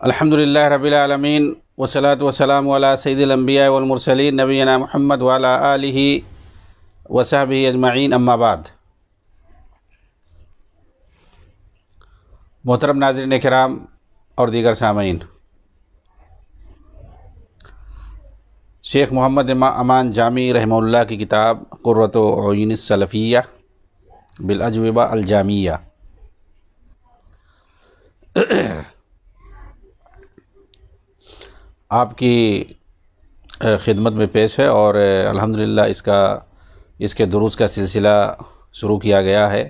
الحمدللہ رب العالمین والصلاة والسلام علی سید الانبیاء والمرسلین نبینا محمد وعلی آلہ وصحبہ اجمعین، اما بعد۔ محترم ناظرین کرام اور دیگر سامعین، شیخ محمد امان جامی رحمہ اللہ کی کتاب قرۃ اعین السلفیہ بالاجوبہ الجامیہ آپ کی خدمت میں پیش ہے، اور الحمدللہ اس کے دروس کا سلسلہ شروع کیا گیا ہے،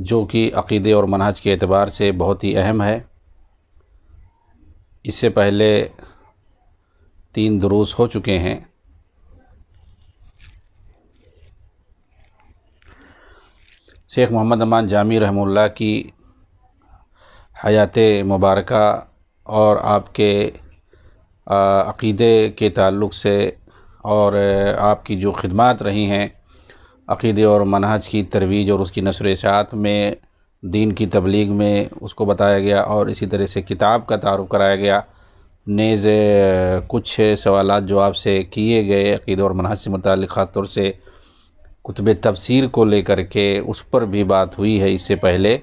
جو کہ عقیدے اور منہج کے اعتبار سے بہت ہی اہم ہے۔ اس سے پہلے 3 دروس ہو چکے ہیں۔ شیخ محمد امان جامی رحمہ اللہ کی حیات مبارکہ اور آپ کے عقیدے کے تعلق سے اور آپ کی جو خدمات رہی ہیں عقیدے اور منہج کی ترویج اور اس کی نشر و اشاعت میں، دین کی تبلیغ میں، اس کو بتایا گیا، اور اسی طرح سے کتاب کا تعارف کرایا گیا۔ نیز کچھ سوالات جو آپ سے کیے گئے عقیدے اور منہج سے متعلق، خاص طور سے کتب تفسیر کو لے کر کے، اس پر بھی بات ہوئی ہے اس سے پہلے،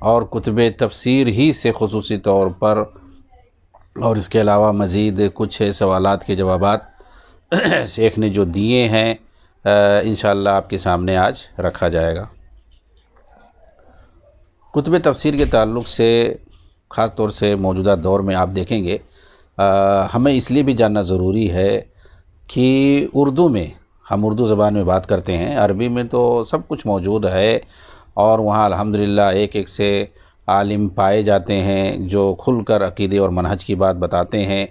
اور کتب تفسیر ہی سے خصوصی طور پر، اور اس کے علاوہ مزید کچھ سوالات کے جوابات شیخ نے جو دیے ہیں انشاءاللہ آپ کے سامنے آج رکھا جائے گا۔ کتب تفسیر کے تعلق سے خاص طور سے موجودہ دور میں آپ دیکھیں گے، ہمیں اس لیے بھی جاننا ضروری ہے کہ اردو میں ہم اردو زبان میں بات کرتے ہیں، عربی میں تو سب کچھ موجود ہے، اور وہاں الحمدللہ ایک ایک سے عالم پائے جاتے ہیں جو کھل کر عقیدے اور منہج کی بات بتاتے ہیں،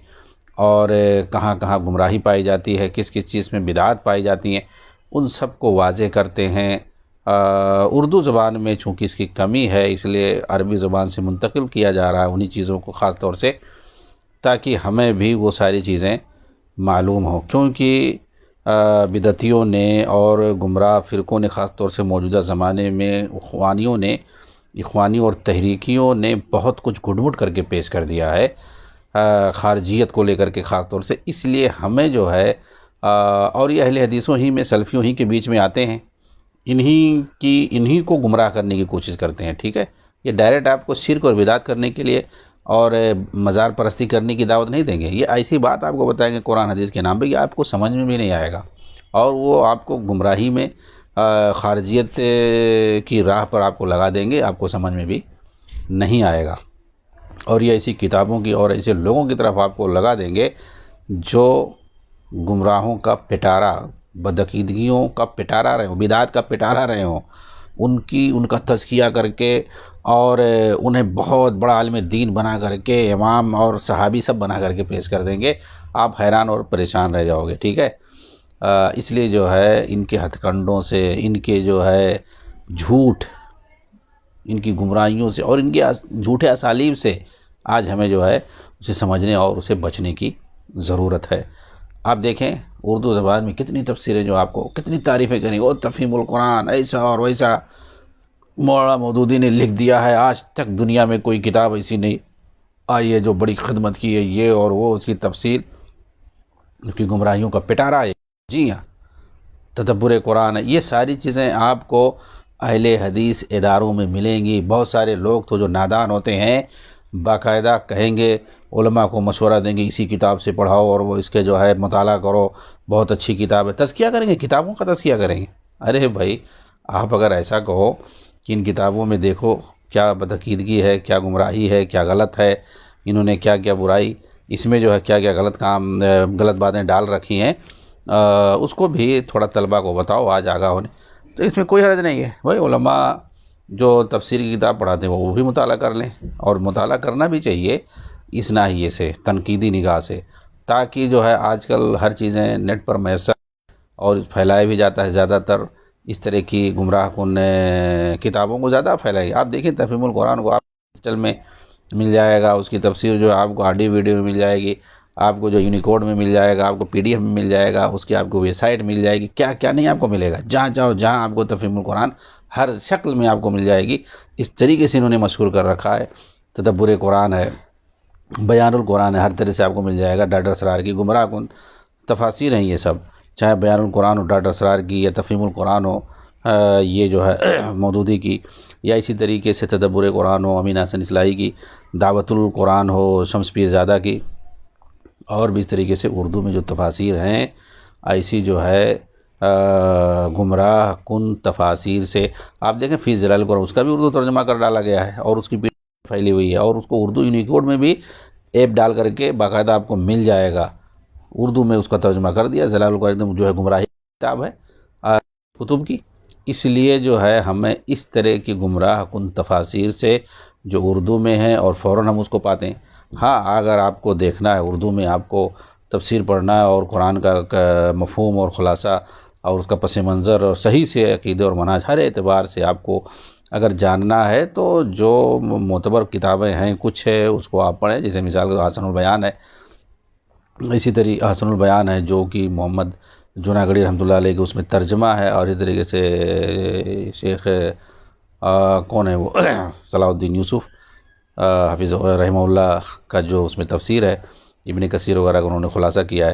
اور کہاں کہاں گمراہی پائی جاتی ہے، کس کس چیز میں بدعات پائی جاتی ہیں، ان سب کو واضح کرتے ہیں۔ اردو زبان میں چونکہ اس کی کمی ہے، اس لیے عربی زبان سے منتقل کیا جا رہا ہے انہی چیزوں کو، خاص طور سے تاکہ ہمیں بھی وہ ساری چیزیں معلوم ہوں، کیونکہ بدعتیوں نے اور گمراہ فرقوں نے خاص طور سے موجودہ زمانے میں اخوانی اور تحریکیوں نے بہت کچھ گھٹ کر کے پیش کر دیا ہے، خارجیت کو لے کر کے خاص طور سے۔ اس لیے ہمیں جو ہے اور یہ اہل حدیثوں ہی میں، سلفیوں ہی کے بیچ میں آتے ہیں، انہی کو گمراہ کرنے کی کوشش کرتے ہیں، ٹھیک ہے۔ یہ ڈائریکٹ آپ کو شرک اور بدعت کرنے کے لیے اور مزار پرستی کرنے کی دعوت نہیں دیں گے، یہ ایسی بات آپ کو بتائیں گے قرآن حدیث کے نام پہ، یہ آپ کو سمجھ میں بھی نہیں آئے گا، اور وہ آپ کو گمراہی میں، خارجیت کی راہ پر آپ کو لگا دیں گے، آپ کو سمجھ میں بھی نہیں آئے گا، اور یہ ایسی کتابوں کی اور ایسے لوگوں کی طرف آپ کو لگا دیں گے جو گمراہوں کا پٹارا، بدعقیدگیوں کا پٹارا رہے ہوں، بدعات کا پٹارا رہے ہوں، ان کا تزکیہ کر کے، اور انہیں بہت بڑا عالم دین بنا کر کے، امام اور صحابی سب بنا کر کے پیش کر دیں گے، آپ حیران اور پریشان رہ جاؤ گے، ٹھیک ہے۔ اس لیے جو ہے ان کے ہتھ کنڈوں سے، ان کے جو ہے جھوٹ، ان کی گمراہیوں سے اور ان کے جھوٹے اسالیب سے آج ہمیں جو ہے اسے سمجھنے اور اسے بچنے کی ضرورت ہے۔ آپ دیکھیں اردو زبان میں کتنی تفسیریں جو آپ کو کتنی تعریفیں کریں گے، اور تفہیم القرآن ایسا اور ویسا مولانا مودودی نے لکھ دیا ہے، آج تک دنیا میں کوئی کتاب ایسی نہیں آئی ہے جو بڑی خدمت کی ہے، یہ اور وہ، اس کی تفسیر، اس کی گمراہیوں کا پٹارا ہے۔ جی ہاں، تدبر قرآن ہے، یہ ساری چیزیں آپ کو اہل حدیث اداروں میں ملیں گی۔ بہت سارے لوگ تو جو نادان ہوتے ہیں باقاعدہ کہیں گے، علماء کو مشورہ دیں گے اسی کتاب سے پڑھاؤ، اور وہ اس کے جو ہے مطالعہ کرو، بہت اچھی کتاب ہے، تزکیہ کریں گے، کتابوں کا تزکیہ کریں گے۔ ارے بھائی، آپ اگر ایسا کہو کہ ان کتابوں میں دیکھو کیا بدعقیدگی ہے، کیا گمراہی ہے، کیا غلط ہے، انہوں نے کیا کیا برائی، اس میں جو ہے کیا کیا غلط باتیں ڈال رکھی ہیں، اس کو بھی تھوڑا طلبہ کو بتاؤ آج آگاہ ہونے، تو اس میں کوئی حرج نہیں ہے بھائی۔ علماء جو تفسیر کی کتاب پڑھاتے ہیں وہ بھی مطالعہ کر لیں، اور مطالعہ کرنا بھی چاہیے اس ناحیے سے، تنقیدی نگاہ سے، تاکہ جو ہے آج کل ہر چیزیں نیٹ پر میسر، اور پھیلایا بھی جاتا ہے، زیادہ تر اس طرح کی گمراہ کن کتابوں کو زیادہ پھیلائی۔ آپ دیکھیں تفہیم القرآن کو آپ ڈیجیٹل میں مل جائے گا، اس کی تفسیر جو ہے آپ کو آڈیو ویڈیو میں مل جائے گی، آپ کو جو یونیکوڈ میں مل جائے گا، آپ کو PDF میں مل جائے گا، اس کی آپ کو ویب سائٹ مل جائے گی، کیا کیا نہیں آپ کو ملے گا، جہاں چاہو جہاں آپ کو تفہیم القرآن ہر شکل میں آپ کو مل جائے گی۔ اس طریقے سے انہوں نے مشہور کر رکھا ہے، تدبر قرآن ہے، بیان القرآن ہے، ہر طرح سے آپ کو مل جائے گا، ڈاکٹر اسرار کی گمراہ کن تفاسیر ہیں یہ سب، چاہے بیان القرآن ہو ڈاکٹر اسرار کی، یا تفہیم القرآن ہو یہ جو ہے مودودی کی، یا اسی طریقے سے تدبر قرآن ہو امین حسن اصلاحی کی، دعوت القرآن ہو شمس پیر زادہ کی، اور بھی اس طریقے سے اردو میں جو تفاسیر ہیں ایسی جو ہے گمراہ کن تفاسیر سے آپ دیکھیں فی ظلال القرآن اس کا بھی اردو ترجمہ کر ڈالا گیا ہے، اور اس کی پھیلی ہوئی ہے، اور اس کو اردو یونیکوڈ میں بھی ایپ ڈال کر کے باقاعدہ آپ کو مل جائے گا، اردو میں اس کا ترجمہ کر دیا۔ ظلال القرآن جو ہے گمراہی کتاب ہے کتب کی، اس لیے جو ہے ہمیں اس طرح کی گمراہ کن تفاسیر سے جو اردو میں ہیں اور فوراً ہم اس کو پاتے ہیں۔ ہاں اگر آپ کو دیکھنا ہے اردو میں آپ کو تفسیر پڑھنا ہے اور قرآن کا مفہوم اور خلاصہ اور اس کا پس منظر اور صحیح سے عقیدے اور منہج ہر اعتبار سے آپ کو اگر جاننا ہے تو جو معتبر کتابیں ہیں کچھ ہے اس کو آپ پڑھیں، جیسے مثال کے حسن البیان ہے، اسی طریقے حسن البیان ہے جو کہ محمد جوناگڑھی رحمۃ اللہ علیہ کے اس میں ترجمہ ہے، اور اس طریقے سے شیخ کون ہے وہ صلاح الدین یوسف حفظ رحمہ اللہ کا جو اس میں تفسیر ہے، ابن کثیر وغیرہ کا انہوں نے خلاصہ کیا ہے،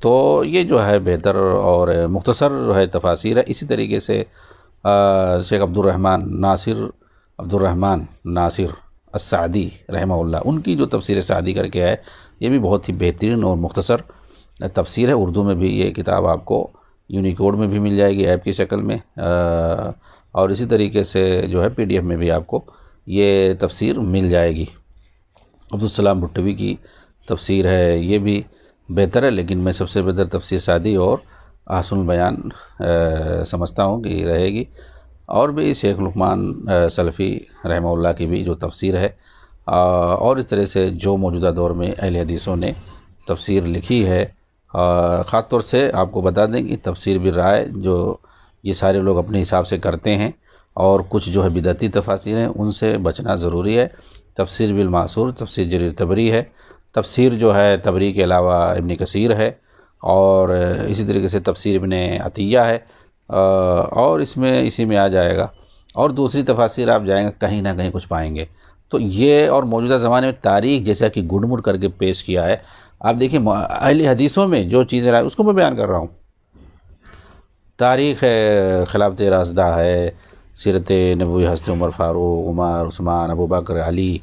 تو یہ جو ہے بہتر اور مختصر جو ہے تفاسیر ہے۔ اسی طریقے سے شیخ عبد الرحمن ناصر السعدی رحمہ اللہ، ان کی جو تفسیر سعدی کر کے ہے یہ بھی بہت ہی بہترین اور مختصر تفسیر ہے۔ اردو میں بھی یہ کتاب آپ کو یونیکوڈ میں بھی مل جائے گی ایپ کی شکل میں، اور اسی طریقے سے جو ہے PDF میں بھی آپ کو یہ تفسیر مل جائے گی۔ عبدالسلام بھٹوی کی تفسیر ہے یہ بھی بہتر ہے، لیکن میں سب سے بہتر تفسیر سعدی اور حسن البیان سمجھتا ہوں کہ رہے گی، اور بھی شیخ لقمان سلفی رحمہ اللہ کی بھی جو تفسیر ہے، اور اس طرح سے جو موجودہ دور میں اہل حدیثوں نے تفسیر لکھی ہے، خاص طور سے آپ کو بتا دیں کہ تفسیر بالرائے جو یہ سارے لوگ اپنے حساب سے کرتے ہیں، اور کچھ جو ہے بدعتی تفاسیر ہیں ان سے بچنا ضروری ہے۔ تفسیر بالمعثور تفسیر جریر طبری ہے، تفسیر جو ہے طبری کے علاوہ ابن کثیر ہے، اور اسی طریقے سے تفسیر ابن عطیہ ہے، اور اسی میں آ جائے گا، اور دوسری تفاسیر آپ جائیں گے کہیں نہ کہیں کچھ پائیں گے۔ تو یہ اور موجودہ زمانے میں تاریخ جیسا کہ گڑ مڑ کر کے پیش کیا ہے، آپ دیکھیں اہل حدیثوں میں جو چیزیں رائے اس کو میں بیان کر رہا ہوں، تاریخ ہے، خلافت راشدہ ہے، سیرت نبوی حضرت عمر فاروق، عمر، عثمان، ابو بکر، علی،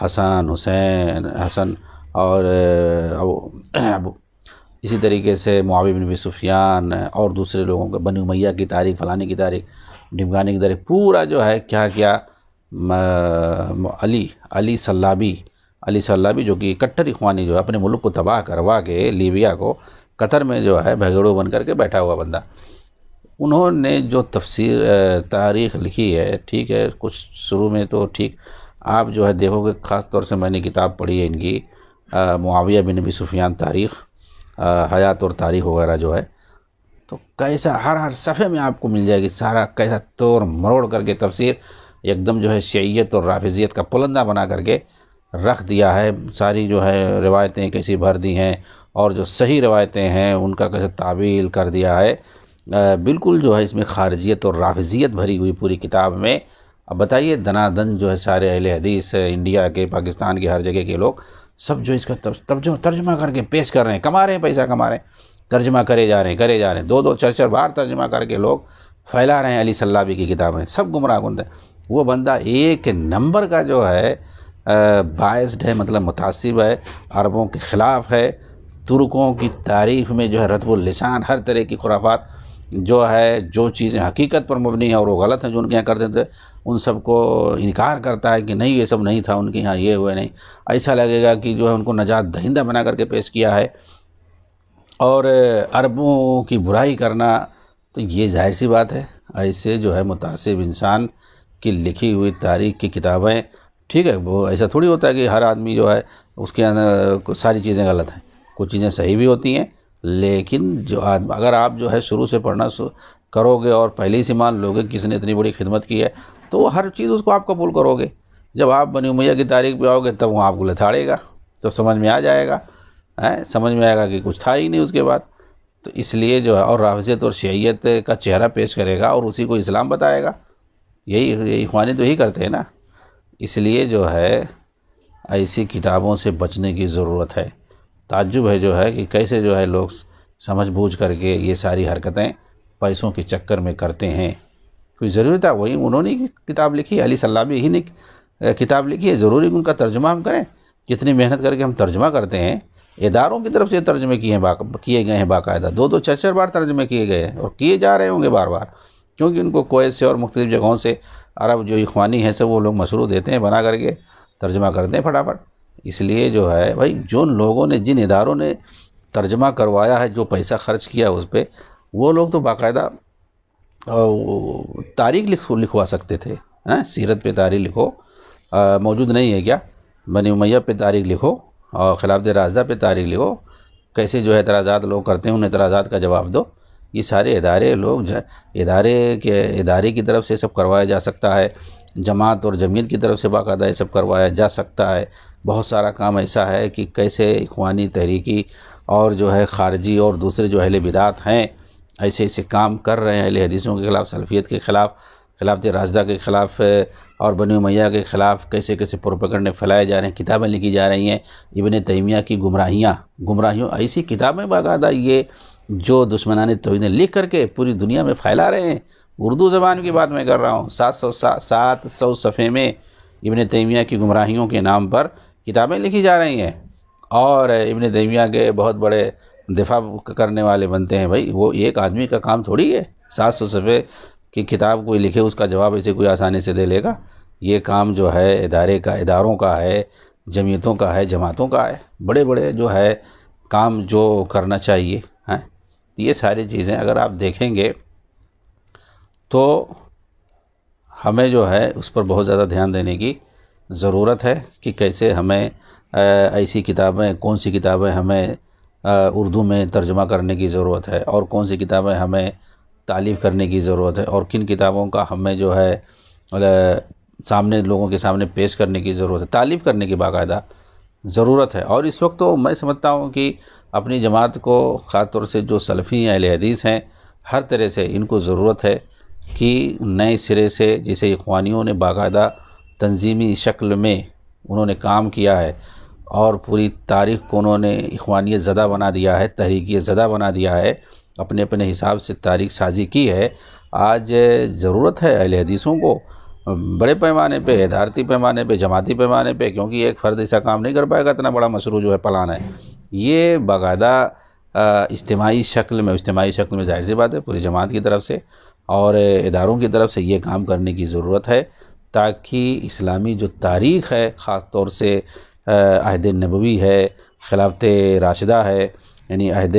حسن، حسین، حسن، اور اسی طریقے سے معاویہ بن ابی سفیان اور دوسرے لوگوں کے، بنی امیہ کی تاریخ، فلانے کی تاریخ، ڈھمکانے کی تاریخ، پورا جو ہے کیا کیا علی سلابی جو کہ کٹر اخوانی جو ہے اپنے ملک کو تباہ کروا کے لیبیا کو قطر میں جو ہے بھگڑو بن کر کے بیٹھا ہوا بندہ، انہوں نے جو تاریخ لکھی ہے، ٹھیک ہے کچھ شروع میں تو ٹھیک آپ جو ہے دیکھو گے، خاص طور سے میں نے کتاب پڑھی ہے ان کی معاویہ بن ابی سفیان تاریخ، حیات اور تاریخ وغیرہ جو ہے، تو کیسا ہر صفحے میں آپ کو مل جائے گی سارا کیسا توڑ مروڑ کر کے تفسیر ایک دم جو ہے شیعیت اور رافضیت کا پلندہ بنا کر کے رکھ دیا ہے، ساری جو ہے روایتیں کیسی بھر دی ہیں، اور جو صحیح روایتیں ہیں ان کا کیسے تعویل کر دیا ہے، بالکل جو ہے اس میں خارجیت اور رافضیت بھری ہوئی پوری کتاب میں۔ اب بتائیے دنادن جو ہے سارے اہل حدیث انڈیا کے، پاکستان کے، ہر جگہ کے لوگ سب جو اس کا ترجمہ کر کے پیش کر رہے ہیں، کما رہے ہیں، پیسہ کما رہے ہیں، ترجمہ کرے جا رہے ہیں، دو چار بار ترجمہ کر کے لوگ پھیلا رہے ہیں علی سلابی کی کتابیں، سب گمراہ کن ہیں۔ وہ بندہ ایک نمبر کا جو ہے بائسڈ ہے، مطلب متعصب ہے، عربوں کے خلاف ہے، ترکوں کی تعریف میں جو ہے رطب اللسان، ہر طرح کی خرافات جو ہے، جو چیزیں حقیقت پر مبنی ہیں اور وہ غلط ہیں جو ان کے یہاں کرتے تھے ان سب کو انکار کرتا ہے کہ نہیں یہ سب نہیں تھا ان کے یہاں، یہ ہوئے نہیں، ایسا لگے گا کہ جو ہے ان کو نجات دہندہ بنا کر کے پیش کیا ہے، اور عربوں کی برائی کرنا، تو یہ ظاہر سی بات ہے ایسے جو ہے متعصب انسان کی لکھی ہوئی تاریخ کی کتابیں، ٹھیک ہے وہ ایسا تھوڑی ہوتا ہے کہ ہر آدمی جو ہے اس کے اندر ساری چیزیں غلط ہیں، کچھ چیزیں صحیح بھی ہوتی ہیں، لیکن جو اگر آپ جو ہے شروع سے پڑھنا کرو گے اور پہلے ہی سے مان لو گے کسی نے اتنی بڑی خدمت کی ہے تو وہ ہر چیز اس کو آپ قبول کرو گے۔ جب آپ بنی امیہ کی تاریخ پہ آؤ گے تب وہ آپ کو لتاڑے گا، تو سمجھ میں آ جائے گا، سمجھ میں آئے گا کہ کچھ تھا ہی نہیں اس کے بعد۔ تو اس لیے جو ہے اور رافضیت اور شیعیت کا چہرہ پیش کرے گا اور اسی کو اسلام بتائے گا، یہی اخوانی تو یہی کرتے ہیں نا۔ اس لیے جو ہے ایسی کتابوں سے بچنے کی ضرورت ہے۔ تعجب ہے جو ہے کہ کیسے جو ہے لوگ سمجھ بوجھ کر کے یہ ساری حرکتیں پیسوں کے چکر میں کرتے ہیں۔ کوئی ضروری تھا؟ وہی انہوں نے کتاب لکھی، علی صلابی ہی نے کتاب لکھی ہے، ضروری ان کا ترجمہ ہم کریں؟ کتنی محنت کر کے ہم ترجمہ کرتے ہیں، اداروں کی طرف سے ترجمے کیے گئے ہیں، باقاعدہ 2 4 بار ترجمے کیے گئے ہیں اور کیے جا رہے ہوں گے بار بار، کیونکہ ان کو کویت سے اور مختلف جگہوں سے عرب جو اخوانی ہیں سب وہ لوگ مشروع دیتے ہیں، بنا کر کے ترجمہ کرتے ہیں فٹافٹ۔ اس لیے جو ہے بھائی جن لوگوں نے، جن اداروں نے ترجمہ کروایا ہے، جو پیسہ خرچ کیا اس پہ، وہ لوگ تو باقاعدہ تاریخ لکھوا سکتے تھے۔ سیرت پہ تاریخ لکھو، موجود نہیں ہے کیا؟ بنی امیہ پہ تاریخ لکھو اور خلافت راشدہ پہ تاریخ لکھو، کیسے جو ہے اعتراضات لوگ کرتے ہیں ان اعتراضات کا جواب دو۔ یہ سارے ادارے ادارے کی طرف سے سب کروایا جا سکتا ہے، جماعت اور جمعیت کی طرف سے باقاعدہ یہ سب کروایا جا سکتا ہے۔ بہت سارا کام ایسا ہے کہ کیسے اخوانی، تحریکی اور جو ہے خارجی اور دوسرے جو اہل بدعت ہیں ایسے ایسے کام کر رہے ہیں، اہل حدیثوں کے خلاف، سلفیت کے خلاف، خلافت راشدہ کے خلاف اور بنی امیہ کے خلاف کیسے کیسے پروپیگنڈے پھیلائے جا رہے ہیں، کتابیں لکھی جا رہی ہیں۔ ابن تیمیہ کی گمراہیوں ایسی کتابیں باقاعدہ یہ جو دشمنان توحید لکھ کر کے پوری دنیا میں پھیلا رہے ہیں۔ اردو زبان کی بات میں کر رہا ہوں، 700 صفحے میں ابن تیمیہ کی گمراہیوں کے نام پر کتابیں لکھی جا رہی ہیں، اور ابن تیمیہ کے بہت بڑے دفاع کرنے والے بنتے ہیں۔ بھائی وہ ایک آدمی کا کام تھوڑی ہے، 700 صفحے کی کتاب کوئی لکھے اس کا جواب ایسے کوئی آسانی سے دے لے گا؟ یہ کام جو ہے اداروں کا ہے، جمعیتوں کا ہے، جماعتوں کا ہے، بڑے بڑے جو ہے کام جو کرنا چاہیے۔ یہ ساری چیزیں اگر آپ دیکھیں گے تو ہمیں جو ہے اس پر بہت زیادہ دھیان دینے کی ضرورت ہے کہ کیسے ہمیں ایسی کتابیں، کون سی کتابیں ہمیں اردو میں ترجمہ کرنے کی ضرورت ہے، اور کون سی کتابیں ہمیں تالیف کرنے کی ضرورت ہے، اور کن کتابوں کا ہمیں جو ہے سامنے لوگوں کے سامنے پیش کرنے کی ضرورت ہے، تالیف کرنے کی باقاعدہ ضرورت ہے۔ اور اس وقت تو میں سمجھتا ہوں کہ اپنی جماعت کو، خاص طور سے جو سلفی اہل حدیث ہیں، ہر طرح سے ان کو ضرورت ہے کہ نئے سرے سے، جسے اخوانیوں نے باقاعدہ تنظیمی شکل میں انہوں نے کام کیا ہے اور پوری تاریخ کو انہوں نے اخوانیت زدہ بنا دیا ہے، تحریکیت زدہ بنا دیا ہے، اپنے اپنے حساب سے تاریخ سازی کی ہے۔ آج ضرورت ہے اہل حدیثوں کو بڑے پیمانے پہ، ادارتی پیمانے پہ، جماعتی پیمانے پہ، کیونکہ ایک فرد ایسا کام نہیں کر پائے گا، اتنا بڑا مشروع جو ہے پلان ہے، یہ باقاعدہ اجتماعی شکل میں ظاہر سی بات ہے پوری جماعت کی طرف سے اور اداروں کی طرف سے یہ کام کرنے کی ضرورت ہے، تاکہ اسلامی جو تاریخ ہے، خاص طور سے عہد نبوی ہے، خلافت راشدہ ہے، یعنی عہد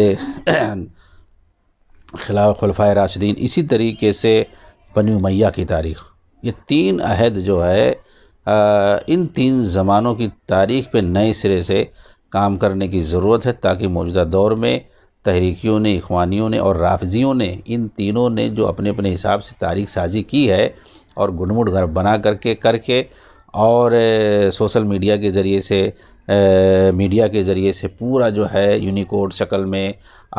خلفائے راشدین، اسی طریقے سے بنی امیہ کی تاریخ، یہ 3 عہد جو ہے ان 3 زمانوں کی تاریخ پہ نئے سرے سے کام کرنے کی ضرورت ہے، تاکہ موجودہ دور میں تحریکیوں نے، اخوانیوں نے اور رافضیوں نے، ان تینوں نے جو اپنے اپنے حساب سے تاریخ سازی کی ہے اور گنمٹ گھر بنا کر کے اور سوشل میڈیا کے ذریعے سے پورا جو ہے یونیکوڈ شکل میں،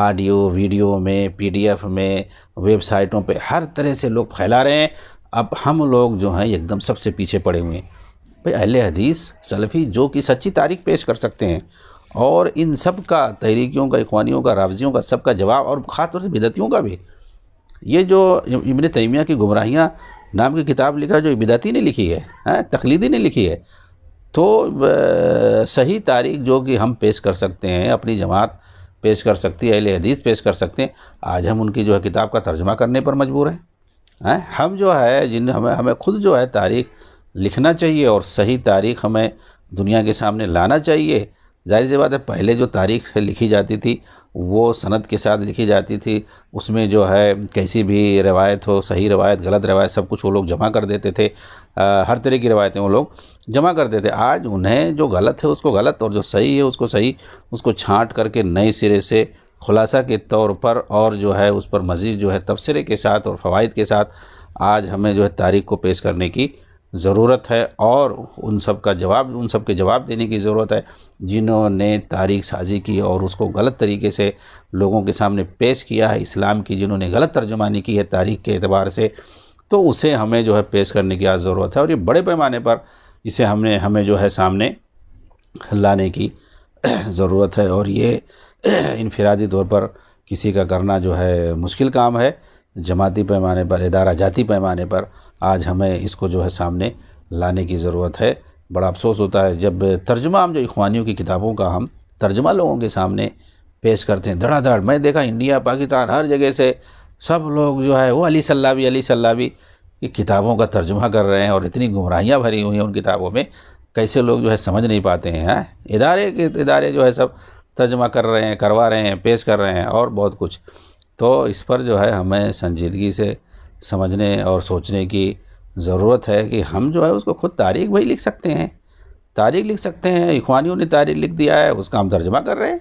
آڈیو ویڈیو میں، PDF میں، ویب سائٹوں پہ ہر طرح سے لوگ پھیلا رہے ہیں۔ اب ہم لوگ جو ہیں ایک دم سب سے پیچھے پڑے ہوئے ہیں۔ بھئی اہل حدیث سلفی جو کہ سچی تاریخ پیش کر سکتے ہیں، اور ان سب کا، تحریکیوں کا، اخوانیوں کا، رافضیوں کا، سب کا جواب، اور خاص طور سے بدعتیوں کا بھی، یہ جو ابن تیمیہ کی گمراہیاں نام کی کتاب لکھا جو بدعتی نے لکھی ہے، تقلیدی نے لکھی ہے، تو صحیح تاریخ جو کہ ہم پیش کر سکتے ہیں، اپنی جماعت پیش کر سکتی ہے، اہل حدیث پیش کر سکتے ہیں، آج ہم ان کی جو ہے کتاب کا ترجمہ کرنے پر مجبور ہیں۔ ہم جو ہے ہمیں خود جو ہے تاریخ لکھنا چاہیے، اور صحیح تاریخ ہمیں دنیا کے سامنے لانا چاہیے۔ ظاہر سی بات ہے پہلے جو تاریخ لکھی جاتی تھی وہ سند کے ساتھ لکھی جاتی تھی، اس میں جو ہے کیسی بھی روایت ہو، صحیح روایت، غلط روایت، سب کچھ وہ لوگ جمع کر دیتے تھے، ہر طرح کی روایتیں وہ لوگ جمع کرتے تھے۔ آج انہیں جو غلط ہے اس کو غلط، اور جو صحیح ہے اس کو صحیح، اس کو چھانٹ کر کے نئے سرے سے خلاصہ کے طور پر، اور جو ہے اس پر مزید جو ہے تبصرے کے ساتھ اور فوائد کے ساتھ آج ہمیں جو ہے تاریخ کو پیش کرنے کی ضرورت ہے، اور ان سب کے جواب دینے کی ضرورت ہے جنہوں نے تاریخ سازی کی اور اس کو غلط طریقے سے لوگوں کے سامنے پیش کیا ہے، اسلام کی جنہوں نے غلط ترجمانی کی ہے تاریخ کے اعتبار سے، تو اسے ہمیں جو ہے پیش کرنے کی آج ضرورت ہے، اور یہ بڑے پیمانے پر اسے ہمیں جو ہے سامنے لانے کی ضرورت ہے، اور یہ انفرادی طور پر کسی کا کرنا جو ہے مشکل کام ہے۔ جماعتی پیمانے پر، ادارہ جاتی پیمانے پر آج ہمیں اس کو جو ہے سامنے لانے کی ضرورت ہے۔ بڑا افسوس ہوتا ہے جب ترجمہ ہم جو اخوانیوں کی کتابوں کا ہم ترجمہ لوگوں کے سامنے پیش کرتے ہیں دھڑا دھڑ، میں دیکھا انڈیا پاکستان ہر جگہ سے سب لوگ جو ہے وہ علی سلابی علی سلابی کی کتابوں کا ترجمہ کر رہے ہیں، اور اتنی گمراہیاں بھری ہوئی ہیں ان کتابوں میں، کیسے لوگ جو ہے سمجھ نہیں پاتے ہیں۔ ادارے جو ہے سب ترجمہ کر رہے ہیں، کروا رہے ہیں، پیش کر رہے ہیں، اور بہت کچھ۔ تو اس پر جو ہے ہمیں سنجیدگی سے سمجھنے اور سوچنے کی ضرورت ہے کہ ہم جو ہے اس کو خود تاریخ بھائی لکھ سکتے ہیں، تاریخ لکھ سکتے ہیں۔ اخوانیوں نے تاریخ لکھ دیا ہے، اس کا ہم ترجمہ کر رہے ہیں۔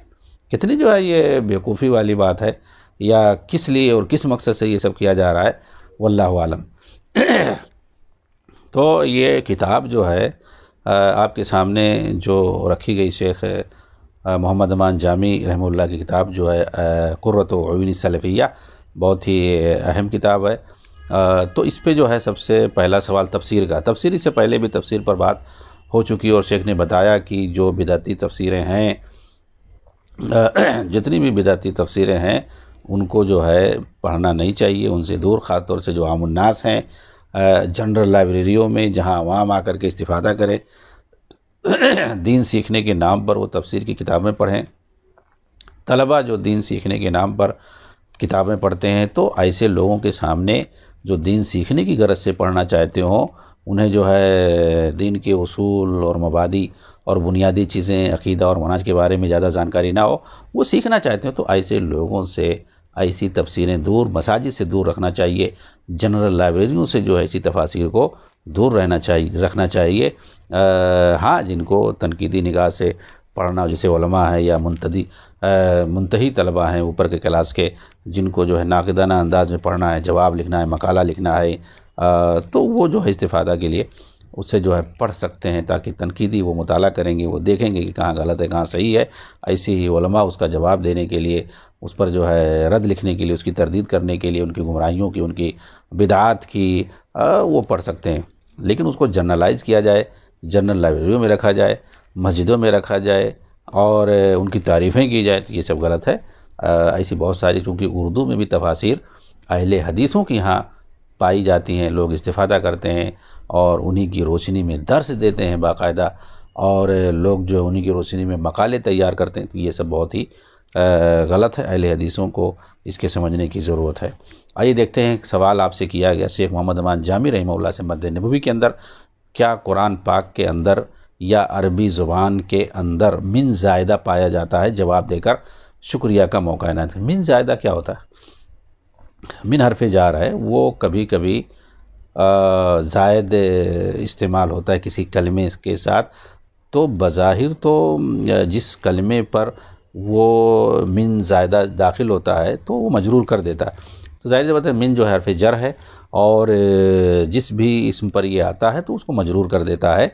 کتنی جو ہے یہ بیوقوفی والی بات ہے، یا کس لیے اور کس مقصد سے یہ سب کیا جا رہا ہے، واللہ عالم۔ تو یہ کتاب جو ہے آپ کے سامنے جو رکھی گئی، شیخ محمد امان جامی رحمہ اللہ کی کتاب جو ہے قرۃ عیون السلفیہ، بہت ہی اہم کتاب ہے۔ تو اس پہ جو ہے سب سے پہلا سوال تفسیر کا، تفسیری سے پہلے بھی تفسیر پر بات ہو چکی، اور شیخ نے بتایا کہ جو بدعتی تفسیریں ہیں، جتنی بھی بدعتی تفسیریں ہیں ان کو جو ہے پڑھنا نہیں چاہیے، ان سے دور، خاص طور سے جو عام الناس ہیں، جنرل لائبریریوں میں جہاں عوام آ کر کے استفادہ کریں، دین سیکھنے کے نام پر وہ تفسیر کی کتابیں پڑھیں۔ طلبہ جو دین سیکھنے کے نام پر کتابیں پڑھتے ہیں، تو ایسے لوگوں کے سامنے جو دین سیکھنے کی غرض سے پڑھنا چاہتے ہوں، انہیں جو ہے دین کے اصول اور مبادی اور بنیادی چیزیں، عقیدہ اور منہج کے بارے میں زیادہ جانکاری نہ ہو، وہ سیکھنا چاہتے ہیں، تو ایسے لوگوں سے ایسی تفسیریں دور، مساجد سے دور رکھنا چاہیے، جنرل لائبریریوں سے جو ہے ایسی تفاسیر کو دور رکھنا چاہیے۔ ہاں، جن کو تنقیدی نگاہ سے پڑھنا، جیسے علماء ہیں یا منتہی طلباء ہیں اوپر کے کلاس کے، جن کو جو ہے ناقدانہ انداز میں پڑھنا ہے، جواب لکھنا ہے، مقالہ لکھنا ہے، تو وہ جو ہے استفادہ کے لیے اس سے جو ہے پڑھ سکتے ہیں، تاکہ تنقیدی وہ مطالعہ کریں گے، وہ دیکھیں گے کہ کہاں غلط ہے کہاں صحیح ہے۔ ایسے ہی علماء اس کا جواب دینے کے لیے، اس پر جو ہے رد لکھنے کے لیے، اس کی تردید کرنے کے لیے، ان کی گمراہیوں کی، ان کی بدعات کی وہ پڑھ سکتے ہیں۔ لیکن اس کو جنرلائز کیا جائے، جنرل لائبریریوں میں رکھا جائے، مسجدوں میں رکھا جائے، اور ان کی تعریفیں کی جائے، تو یہ سب غلط ہے۔ ایسی بہت ساری، چونکہ اردو میں بھی تفاسیر اہل حدیثوں کی یہاں پائی جاتی ہیں، لوگ استفادہ کرتے ہیں، اور انہی کی روشنی میں درس دیتے ہیں باقاعدہ، اور لوگ جو انہی کی روشنی میں مقالے تیار کرتے ہیں، تو یہ سب بہت ہی غلط ہے۔ اہل حدیثوں کو اس کے سمجھنے کی ضرورت ہے۔ آئیے دیکھتے ہیں، سوال آپ سے کیا گیا شیخ محمد امان جامی رحمہ اللہ سے، مسجد نبوی کے اندر کیا قرآن پاک کے اندر یا عربی زبان کے اندر من زائدہ پایا جاتا ہے؟ جواب دے کر شکریہ کا موقع عنایت۔ من زائدہ کیا ہوتا ہے؟ من حرف جار ہے، وہ کبھی کبھی زائد استعمال ہوتا ہے کسی کلمے کے ساتھ، تو بظاہر تو جس کلمے پر وہ من زائدہ داخل ہوتا ہے تو وہ مجرور کر دیتا ہے، تو ظاہر سی بات ہے من جو ہے حرف جر ہے، اور جس بھی اسم پر یہ آتا ہے تو اس کو مجرور کر دیتا ہے۔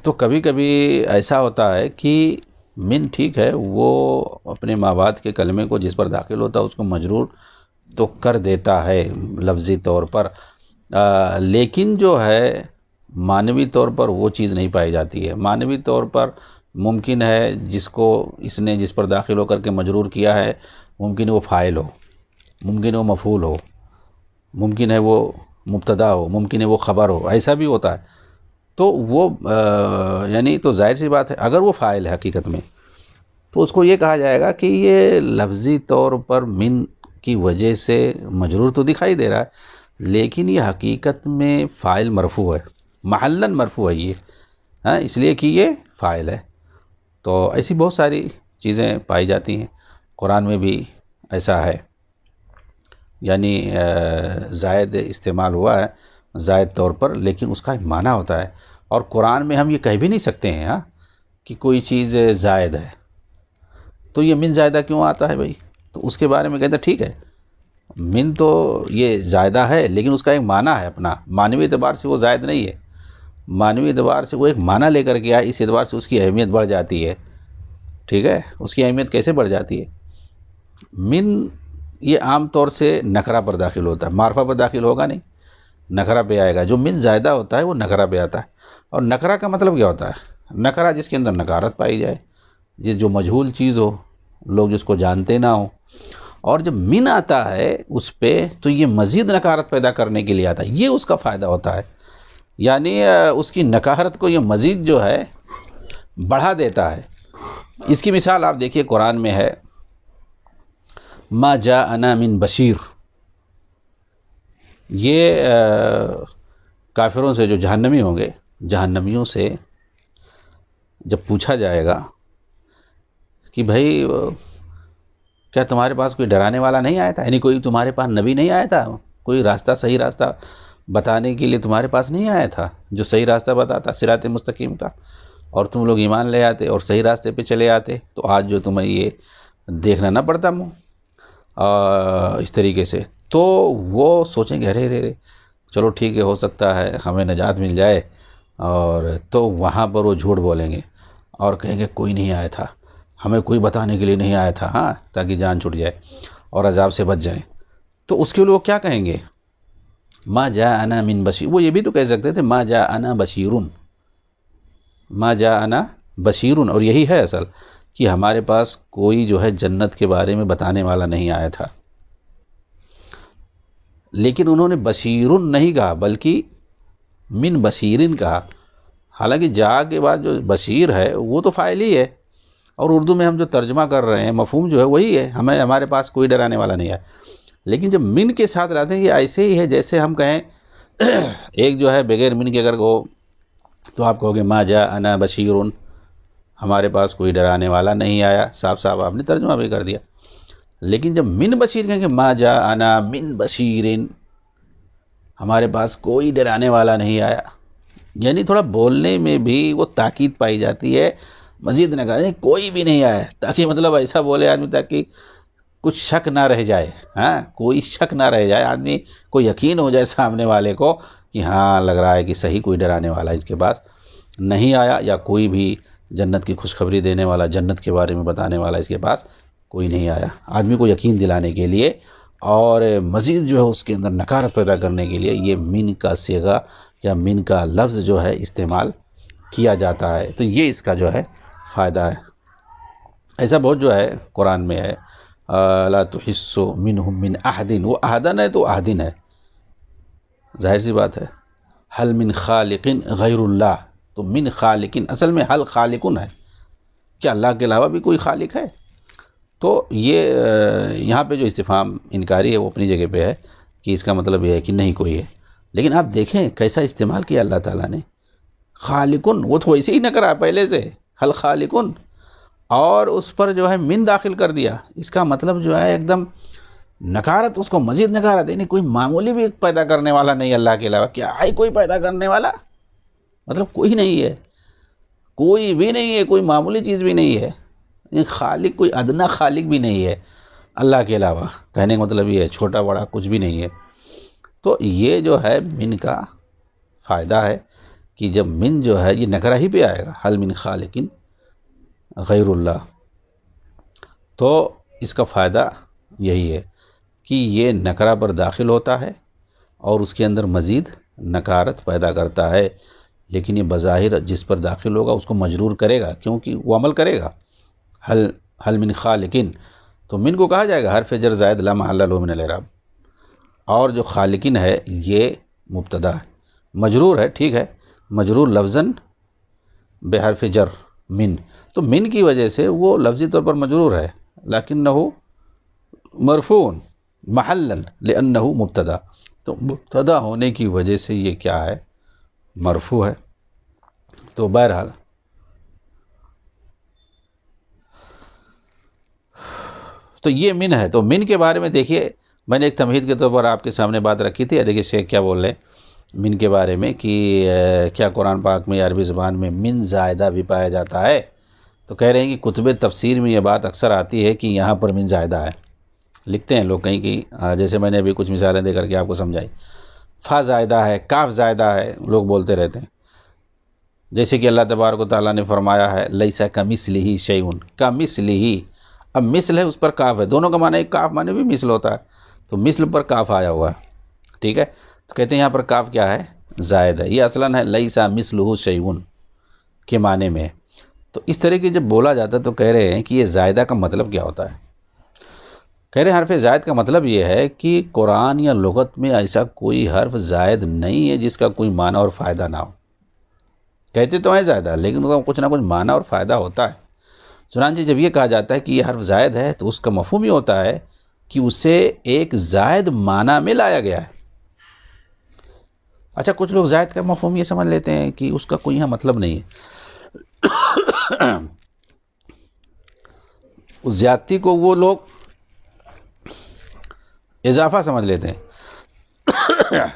تو کبھی کبھی ایسا ہوتا ہے کہ من ٹھیک ہے، وہ اپنے مابعد کے کلمے کو جس پر داخل ہوتا ہے اس کو مجرور تو کر دیتا ہے لفظی طور پر، لیکن جو ہے معنوی طور پر وہ چیز نہیں پائی جاتی ہے۔ معنوی طور پر ممکن ہے جس کو اس نے جس پر داخل ہو کر کے مجرور کیا ہے، ممکن ہے وہ فاعل ہو، ممکن ہے وہ مفعول ہو، ممکن ہے وہ مبتدا ہو، ممکن ہے وہ خبر ہو، ایسا بھی ہوتا ہے۔ تو وہ یعنی تو ظاہر سی بات ہے اگر وہ فاعل ہے حقیقت میں، تو اس کو یہ کہا جائے گا کہ یہ لفظی طور پر من کی وجہ سے مجرور تو دکھائی دے رہا ہے، لیکن یہ حقیقت میں فاعل مرفوع ہے، محلاً مرفوع ہے یہ، اس لیے کہ یہ فاعل ہے۔ تو ایسی بہت ساری چیزیں پائی جاتی ہیں، قرآن میں بھی ایسا ہے، یعنی زائد استعمال ہوا ہے زائد طور پر، لیکن اس کا ایک معنی ہوتا ہے، اور قرآن میں ہم یہ کہہ بھی نہیں سکتے ہیں کہ کوئی چیز زائد ہے، تو یہ من زائدہ کیوں آتا ہے بھائی؟ تو اس کے بارے میں کہتے ہیں ٹھیک ہے، من تو یہ زائدہ ہے، لیکن اس کا ایک معنی ہے اپنا، معنوی اعتبار سے وہ زائد نہیں ہے، معنوی اعتبار سے وہ ایک معنی لے کر کے آئے، اس اعتبار سے اس کی اہمیت بڑھ جاتی ہے۔ ٹھیک ہے، اس کی اہمیت کیسے بڑھ جاتی ہے؟ من یہ عام طور سے نکرہ پر داخل ہوتا ہے، معرفہ پر داخل ہوگا نہیں، نکرہ پہ آئے گا۔ جو من زائدہ ہوتا ہے وہ نکرہ پہ آتا ہے، اور نکرہ کا مطلب کیا ہوتا ہے؟ نکرہ جس کے اندر نکارت پائی جائے، جو مجہول چیز ہو، لوگ جس کو جانتے نہ ہوں. اور جب من آتا ہے اس پہ تو یہ مزید نکارت پیدا کرنے کے لیے آتا ہے، یہ اس کا فائدہ ہوتا ہے. یعنی اس کی نکارت کو یہ مزید جو ہے بڑھا دیتا ہے. اس کی مثال آپ دیکھیے قرآن میں ہے، ما جاءنا من بشیر. یہ کافروں سے جو جہنمی ہوں گے، جہنمیوں سے جب پوچھا جائے گا کہ بھائی کیا تمہارے پاس کوئی ڈرانے والا نہیں آیا تھا، یعنی کوئی تمہارے پاس نبی نہیں آیا تھا، کوئی راستہ صحیح راستہ بتانے کے لیے تمہارے پاس نہیں آیا تھا جو صحیح راستہ بتاتا صراط مستقیم کا، اور تم لوگ ایمان لے آتے اور صحیح راستے پہ چلے آتے، تو آج جو تمہیں یہ دیکھنا نہ پڑتا اس طریقے سے. تو وہ سوچیں گے ارے رے چلو ٹھیک ہے، ہو سکتا ہے ہمیں نجات مل جائے. اور تو وہاں پر وہ جھوٹ بولیں گے اور کہیں گے کوئی نہیں آیا تھا، ہمیں کوئی بتانے کے لیے نہیں آیا تھا، ہاں، تاکہ جان چھٹ جائے اور عذاب سے بچ جائیں. تو اس کے لوگ کیا کہیں گے؟ ما جاءنا من بشیر. وہ یہ بھی تو کہہ سکتے تھے ما جاءنا بشیرن، ما جاءنا بشیرن. اور یہی ہے اصل کہ ہمارے پاس کوئی جو ہے جنت کے بارے میں بتانے والا نہیں آیا تھا. لیکن انہوں نے بشیرن نہیں کہا بلکہ من بشیرن کہا. حالانکہ جا کے بعد جو بشیر ہے وہ تو فاعل ہی ہے، اور اردو میں ہم جو ترجمہ کر رہے ہیں مفہوم جو ہے وہی ہے، ہمارے پاس کوئی ڈرانے والا نہیں ہے. لیکن جب من کے ساتھ لاتے ہیں یہ ایسے ہی ہے جیسے ہم کہیں ایک جو ہے بغیر من کے اگر کو تو آپ کہو گے ما جاءنا بشیرن، ہمارے پاس کوئی ڈرانے والا نہیں آیا. صاف صاف آپ نے ترجمہ بھی کر دیا. لیکن جب من بشیر کہیں گے ما جاءنا من بشیرن، ہمارے پاس کوئی ڈرانے والا نہیں آیا. یعنی تھوڑا بولنے میں بھی وہ تاکید پائی جاتی ہے، مزید نہ کریں کوئی بھی نہیں آیا، تاکہ مطلب ایسا بولے آدمی تاکہ کچھ شک نہ رہ جائے. ہاں، کوئی شک نہ رہ جائے، آدمی کو یقین ہو جائے سامنے والے کو کہ ہاں لگ رہا ہے کہ صحیح کوئی ڈرانے والا اس کے پاس نہیں آیا، یا کوئی بھی جنت کی خوشخبری دینے والا، جنت کے بارے میں بتانے والا اس کے پاس کوئی نہیں آیا. آدمی کو یقین دلانے کے لیے اور مزید جو ہے اس کے اندر نکارت پیدا کرنے کے لیے یہ من کا صیغہ یا من کا لفظ جو ہے استعمال کیا جاتا ہے. تو یہ اس کا جو ہے فائدہ ہے. ایسا بہت جو ہے قرآن میں ہے، لا تحس منہم من احد. وہ احدن ہے تو احدن ہے، ظاہر سی بات ہے. حل من خالق غیر اللہ، تو من خالق اصل میں حل خالقن ہے، کیا اللہ کے علاوہ بھی کوئی خالق ہے؟ تو یہ یہاں پہ جو استفہام انکاری ہے وہ اپنی جگہ پہ ہے کہ اس کا مطلب یہ ہے کہ نہیں کوئی ہے. لیکن آپ دیکھیں کیسا استعمال کیا اللہ تعالیٰ نے. خالقن، وہ تو ویسے ہی نہ کرا پہلے سے حل خالقن، اور اس پر جو ہے من داخل کر دیا. اس کا مطلب جو ہے ایک دم نکارت، اس کو مزید نکارت. یعنی کوئی معمولی بھی پیدا کرنے والا نہیں اللہ کے علاوہ. کیا ہے کوئی پیدا کرنے والا؟ مطلب کوئی نہیں ہے، کوئی بھی نہیں ہے، کوئی معمولی چیز بھی نہیں ہے. خالق کوئی ادنا خالق بھی نہیں ہے اللہ کے علاوہ. کہنے کا مطلب یہ ہے چھوٹا بڑا کچھ بھی نہیں ہے. تو یہ جو ہے من کا فائدہ ہے کہ جب من جو ہے یہ نکرہ ہی پہ آئے گا، حل من خالق غیر اللہ، تو اس کا فائدہ یہی ہے کہ یہ نکرہ پر داخل ہوتا ہے اور اس کے اندر مزید نکارت پیدا کرتا ہے. لیکن یہ بظاہر جس پر داخل ہوگا اس کو مجرور کرے گا، کیونکہ وہ عمل کرے گا. حل من خالقین، تو من کو کہا جائے گا حرف جر زائد لا محل له من الاعراب. اور جو خالقین ہے یہ مبتدا ہے، مجرور ہے، ٹھیک ہے، مجرور لفظاً بحرف جر من. تو من کی وجہ سے وہ لفظی طور پر مجرور ہے، لیکنہ مرفوع محلا لانہ مبتدا. تو مبتدا ہونے کی وجہ سے یہ کیا ہے؟ مرفوع ہے. تو بہرحال تو یہ من ہے. تو من کے بارے میں دیکھیے، میں نے ایک تمہید کے طور پر آپ کے سامنے بات رکھی تھی. دیکھیے شیخ کیا بول رہے ہیں من کے بارے میں کہ کیا قرآن پاک میں عربی زبان میں من زائدہ بھی پایا جاتا ہے. تو کہہ رہے ہیں کہ کتب تفسیر میں یہ بات اکثر آتی ہے کہ یہاں پر من زائدہ ہے. لکھتے ہیں لوگ کہیں کہ جیسے میں نے ابھی کچھ مثالیں دے کر کے آپ کو سمجھائی، فا زائدہ ہے، کاف زائدہ ہے، لوگ بولتے رہتے ہیں. جیسے کہ اللہ تبارک و تعالیٰ نے فرمایا ہے لیس کمثلہ شیء، کمثلہ. اب مثل ہے اس پر کاف ہے، دونوں کا معنی ایک، کاف معنی بھی مثل ہوتا ہے، تو مثل پر کاف آیا ہوا ہے، ٹھیک ہے. تو کہتے ہیں یہاں پر کاف کیا ہے؟ زائد ہے. یہ اصلاً ہے لیس مثلہ شیء، کے معنی میں. تو اس طرح کی جب بولا جاتا ہے تو کہہ رہے ہیں کہ یہ زائدہ کا مطلب کیا ہوتا ہے. کہہ رہے ہیں حرف زائد کا مطلب یہ ہے کہ قرآن یا لغت میں ایسا کوئی حرف زائد نہیں ہے جس کا کوئی معنی اور فائدہ نہ ہو. کہتے تو ہیں زائدہ، لیکن اس کا کچھ نہ کچھ معنی اور فائدہ ہوتا ہے. چنانچہ جب یہ کہا جاتا ہے کہ یہ حرف زائد ہے تو اس کا مفہوم یہ ہوتا ہے کہ اسے ایک زائد معنی میں لایا گیا ہے. اچھا، کچھ لوگ زائد کا مفہوم یہ سمجھ لیتے ہیں کہ اس کا کوئی یہاں مطلب نہیں ہے. اس زیادتی کو وہ لوگ اضافہ سمجھ لیتے ہیں.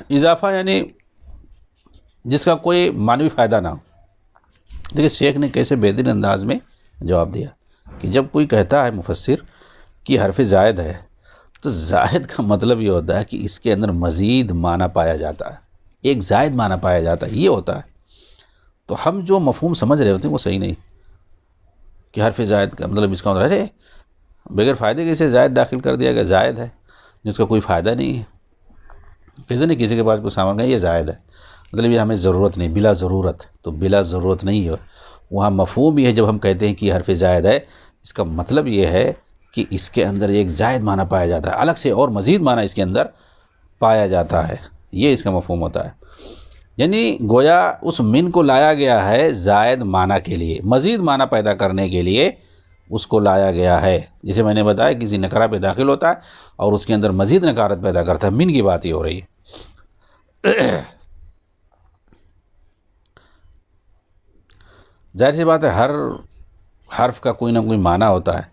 اضافہ یعنی جس کا کوئی معنوی فائدہ نہ ہو. دیکھیں شیخ نے کیسے بہترین انداز میں جواب دیا کہ جب کوئی کہتا ہے مفسر کہ حرف زائد ہے تو زائد کا مطلب یہ ہوتا ہے کہ اس کے اندر مزید معنی پایا جاتا ہے، ایک زائد معنی پایا جاتا ہے، یہ ہوتا ہے. تو ہم جو مفہوم سمجھ رہے ہوتے ہیں وہ صحیح نہیں کہ حرف زائد کا مطلب اس کا مطلب ہے بغیر فائدے کے اسے زائد داخل کر دیا گیا، زائد ہے جس کا کوئی فائدہ نہیں ہے. کسی نے کسی کے پاس کوئی سامان گیا یہ زائد ہے، مطلب یہ ہمیں ضرورت نہیں، بلا ضرورت. تو بلا ضرورت نہیں ہے وہاں مفہوم یہ ہے. جب ہم کہتے ہیں کہ یہ حرف زائد ہے اس کا مطلب یہ ہے کہ اس کے اندر ایک زائد معنی پایا جاتا ہے، الگ سے اور مزید معنی اس کے اندر پایا جاتا ہے، یہ اس کا مفہوم ہوتا ہے. یعنی گویا اس من کو لایا گیا ہے زائد معنی کے لیے، مزید معنی پیدا کرنے کے لیے اس کو لایا گیا ہے. جسے میں نے بتایا کسی نکرہ پہ داخل ہوتا ہے اور اس کے اندر مزید نکارت پیدا کرتا ہے. من کی بات ہی ہو رہی ہے. ظاہر سی بات ہے ہر حرف کا کوئی نہ کوئی معنی ہوتا ہے،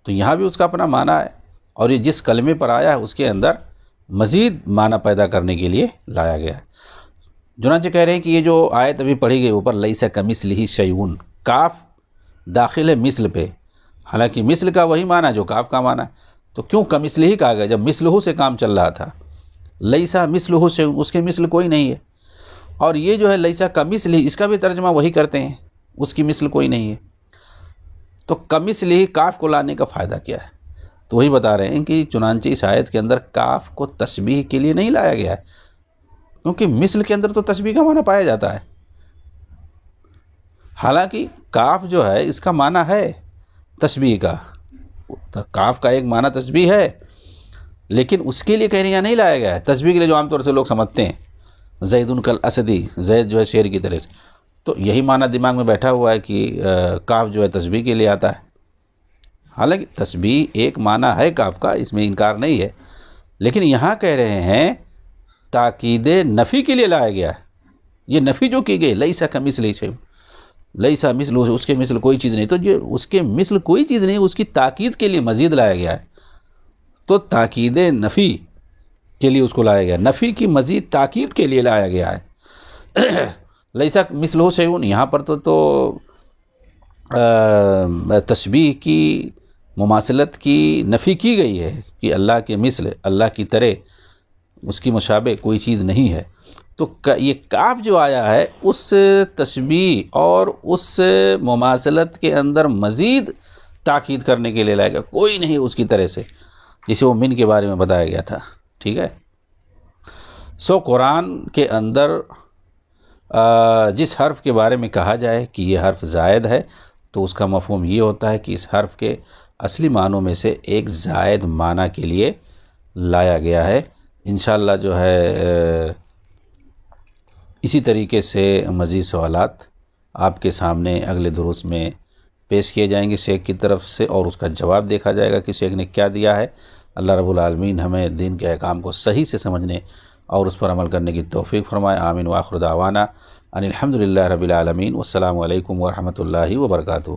تو یہاں بھی اس کا اپنا معنی ہے اور یہ جس کلمے پر آیا ہے اس کے اندر مزید معنی پیدا کرنے کے لیے لایا گیا ہے. چنانچہ کہہ رہے ہیں کہ یہ جو آیت ابھی پڑھی گئی اوپر لیس کمثلہ شیء، کاف داخل ہے مثل پہ، حالانکہ مثل کا وہی معنی جو کاف کا معنی ہے. تو کیوں کمثلہ کہا گیا جب مثلہ سے کام چل رہا تھا؟ لیس مثلہ شیء، اس کے مثل کوئی نہیں ہے. اور یہ جو ہے لیس کمثلہ، اس کا بھی ترجمہ وہی کرتے ہیں، اس کی مثل کوئی نہیں ہے. تو کمثلہ کاف کو لانے کا فائدہ کیا ہے؟ تو وہی بتا رہے ہیں کہ چنانچہ اس آیت کے اندر کاف کو تشبیہ کے لیے نہیں لایا گیا ہے، کیونکہ مثل کے اندر تو تشبیہ کا معنی پایا جاتا ہے. حالانکہ کاف جو ہے اس کا معنی ہے تشبیہ کا، کاف کا ایک معنی تشبیہ ہے، لیکن اس کے لیے کہنے یہاں نہیں لایا گیا ہے. تشبیہ کے لیے جو عام طور سے لوگ سمجھتے ہیں زید کالاسدی، زید جو ہے شیر کی طرح سے، تو یہی معنی دماغ میں بیٹھا ہوا ہے کہ کاف جو ہے تشبیہ کے لیے آتا ہے. حالانکہ تشبیہ ایک معنی ہے کاف کا، اس میں انکار نہیں ہے، لیکن یہاں کہہ رہے ہیں تاکید نفی کے لیے لایا گیا ہے. یہ نفی جو کی گئی لیس کمثلہ شیء، لیس مثلہ، اس کے مثل کوئی چیز نہیں، تو یہ اس کے مثل کوئی چیز نہیں، اس کی تاکید کے لیے مزید لایا گیا ہے. تو تاکید نفی کے لیے اس کو لایا گیا، نفی کی مزید تاکید کے لیے لایا گیا ہے. لیس مثلہ شیء، یہاں پر تو تشبیہ کی مماثلت کی نفی کی گئی ہے کہ اللہ کے مثل، اللہ کی طرح اس کی مشابہ کوئی چیز نہیں ہے. تو یہ کاف جو آیا ہے اس تشبیہ اور اس مماثلت کے اندر مزید تاکید کرنے کے لیے لائے گا، کوئی نہیں اس کی طرح سے، جسے وہ من کے بارے میں بتایا گیا تھا. ٹھیک ہے. قرآن کے اندر جس حرف کے بارے میں کہا جائے کہ یہ حرف زائد ہے تو اس کا مفہوم یہ ہوتا ہے کہ اس حرف کے اصلی معنوں میں سے ایک زائد معنی کے لیے لایا گیا ہے. انشاءاللہ جو ہے اسی طریقے سے مزید سوالات آپ کے سامنے اگلے دروس میں پیش کیے جائیں گے شیخ کی طرف سے، اور اس کا جواب دیکھا جائے گا کہ شیخ نے کیا دیا ہے. اللہ رب العالمین ہمیں دین کے احکام کو صحیح سے سمجھنے اور اس پر عمل کرنے کی توفیق فرمائے. آمین. وآخر دعوانا ان الحمد للہ رب العالمین. والسلام علیکم ورحمۃ اللہ وبرکاتہ.